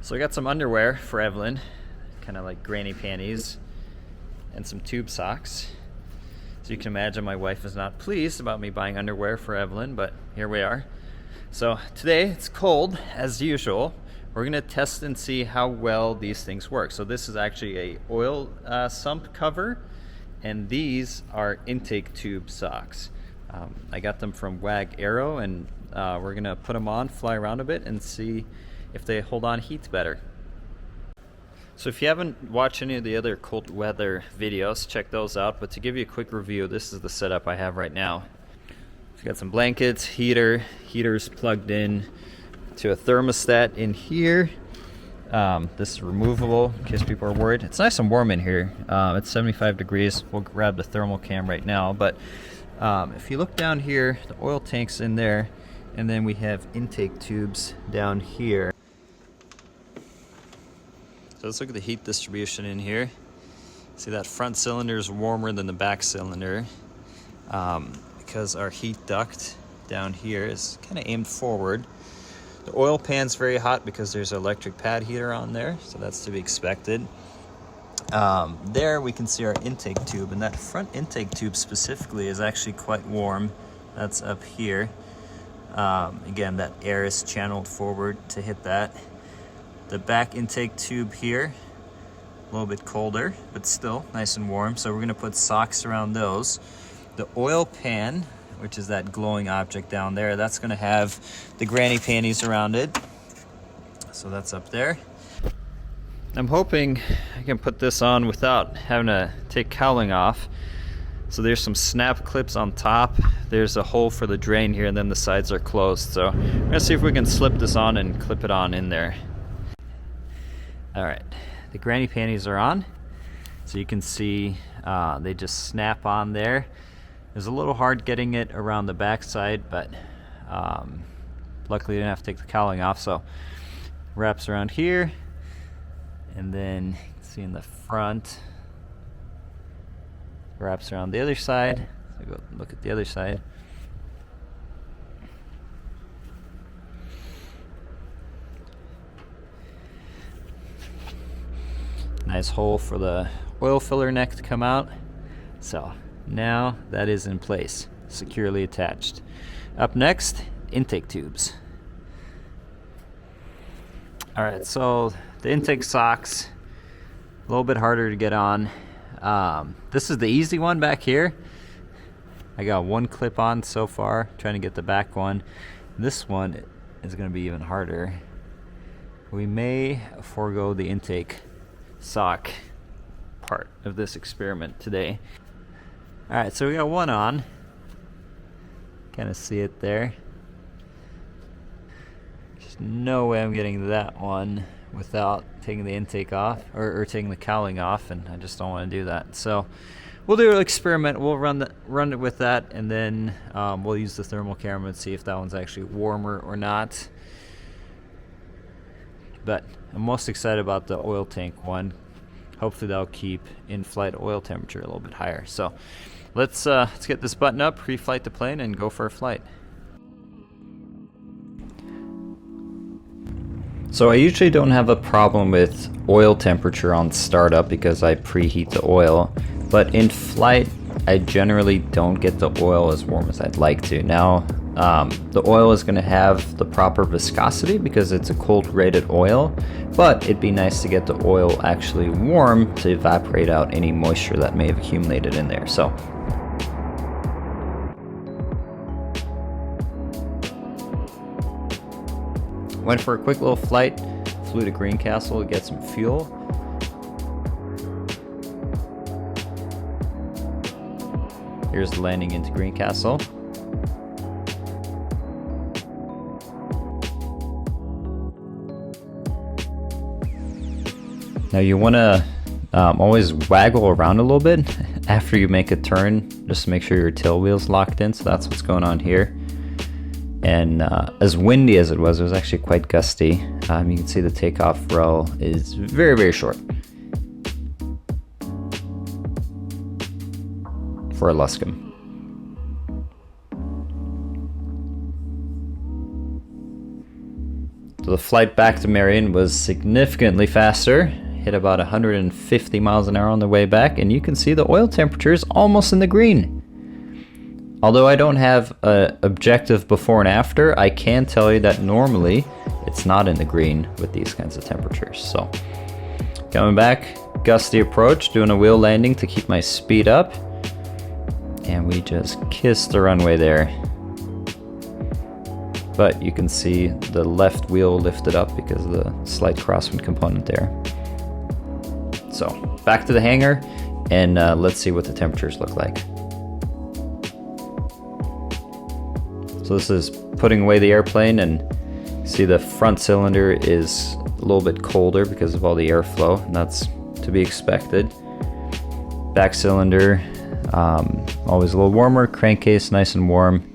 So I got some underwear for Evelyn, kind of like granny panties, and some tube socks. So you can imagine my wife is not pleased about me buying underwear for Evelyn, but here we are. So today it's cold as usual. We're gonna test and see how well these things work. So this is actually a oil sump cover, and these are intake tube socks. I got them from Wag Arrow, and we're gonna put them on, fly around a bit, and see if they hold on heat better. So if you haven't watched any of the other cold weather videos, check those out. But to give you a quick review, this is the setup I have right now. We've got some blankets, heaters plugged in to a thermostat in here. This is removable in case people are worried. It's nice and warm in here. It's 75 degrees. We'll grab the thermal cam right now. But if you look down here, the oil tank's in there, and then we have intake tubes down here. So let's look at the heat distribution in here. See, that front cylinder is warmer than the back cylinder because our heat duct down here is kind of aimed forward. The oil pan's very hot because there's an electric pad heater on there, so that's to be expected. There we can see our intake tube, and that front intake tube specifically is actually quite warm. That's up here. Again, that air is channeled forward to hit that. The back intake tube here, a little bit colder, but still nice and warm. So we're gonna put socks around those. The oil pan, which is that glowing object down there, that's gonna have the granny panties around it. So that's up there. I'm hoping I can put this on without having to take cowling off. So there's some snap clips on top. There's a hole for the drain here, and then the sides are closed. So we're gonna see if we can slip this on and clip it on in there. All right, the granny panties are on. So you can see they just snap on there. It's a little hard getting it around the back side, but luckily I didn't have to take the cowling off. So wraps around here, and then you can see in the front, wraps around the other side. So go look at the other side. Nice hole for the oil filler neck to come out. So now that is in place, securely attached. Up next, intake tubes. All right, so the intake socks, a little bit harder to get on. This is the easy one back here. I got one clip on so far, trying to get the back one. This one is gonna be even harder. We may forego the intake sock part of this experiment today. All right, so we got one on. Kind of see it there. There's no way I'm getting that one without taking the intake off or taking the cowling off, and I just don't want to do that. So we'll do an experiment. We'll run it with that, and then we'll use the thermal camera and see if that one's actually warmer or not. But I'm most excited about the oil tank one. Hopefully that'll keep in-flight oil temperature a little bit higher. So let's get this button up, pre-flight the plane, and go for a flight. So I usually don't have a problem with oil temperature on startup because I preheat the oil, but in flight I generally don't get the oil as warm as I'd like to. Now the oil is going to have the proper viscosity because it's a cold rated oil, but it'd be nice to get the oil actually warm to evaporate out any moisture that may have accumulated in there. So went for a quick little flight, flew to Greencastle to get some fuel. Here's the landing into Greencastle. Now you want to always waggle around a little bit after you make a turn, just to make sure your tail wheel's locked in. So that's what's going on here. And as windy as it was actually quite gusty. You can see the takeoff row is very, very short for a Luscombe. So the flight back to Marion was significantly faster. Hit about 150 miles an hour on the way back, and you can see the oil temperature is almost in the green. Although I don't have an objective before and after, I can tell you that normally it's not in the green with these kinds of temperatures. So coming back, gusty approach, doing a wheel landing to keep my speed up, and we just kissed the runway there. But you can see the left wheel lifted up because of the slight crosswind component there. So back to the hangar, and let's see what the temperatures look like. So this is putting away the airplane, and see the front cylinder is a little bit colder because of all the airflow, and that's to be expected. Back cylinder, always a little warmer. Crankcase nice and warm,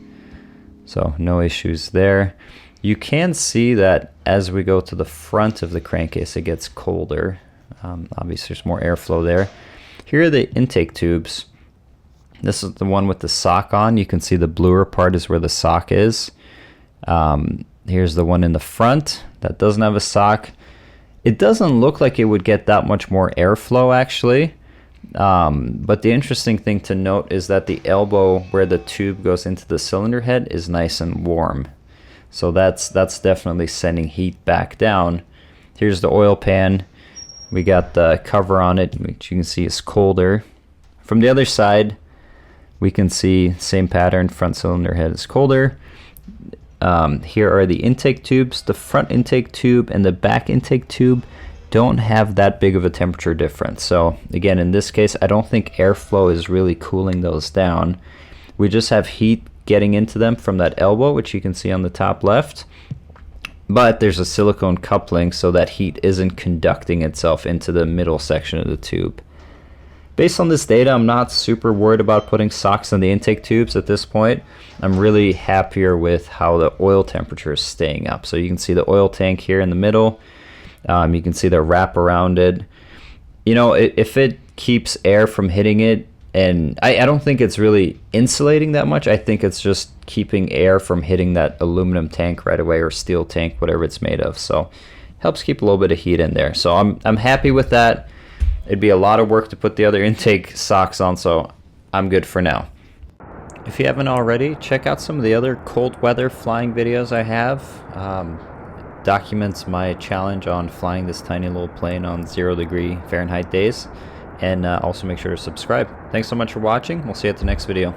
so no issues there. You can see that as we go to the front of the crankcase, it gets colder. Obviously there's more airflow there. Here are the intake tubes. This is the one with the sock on. You can see the bluer part is where the sock is. Here's the one in the front that doesn't have a sock. It doesn't look like it would get that much more airflow actually. But the interesting thing to note is that the elbow where the tube goes into the cylinder head is nice and warm. So that's definitely sending heat back down. Here's the oil pan. We got the cover on it, which you can see is colder. From the other side, we can see same pattern, front cylinder head is colder. Here are the intake tubes. The front intake tube and the back intake tube don't have that big of a temperature difference. So again, in this case, I don't think airflow is really cooling those down. We just have heat getting into them from that elbow, which you can see on the top left. But there's a silicone coupling so that heat isn't conducting itself into the middle section of the tube. Based on this data, I'm not super worried about putting socks in the intake tubes at this point. I'm really happier with how the oil temperature is staying up. So you can see the oil tank here in the middle. You can see the wrap around it. You know, if it keeps air from hitting it, and I don't think it's really insulating that much. I think it's just keeping air from hitting that aluminum tank right away, or steel tank, whatever it's made of. So helps keep a little bit of heat in there. So I'm happy with that. It'd be a lot of work to put the other intake socks on, so I'm good for now. If you haven't already, check out some of the other cold weather flying videos I have. Documents my challenge on flying this tiny little plane on 0° Fahrenheit days. And also make sure to subscribe. Thanks so much for watching. We'll see you at the next video.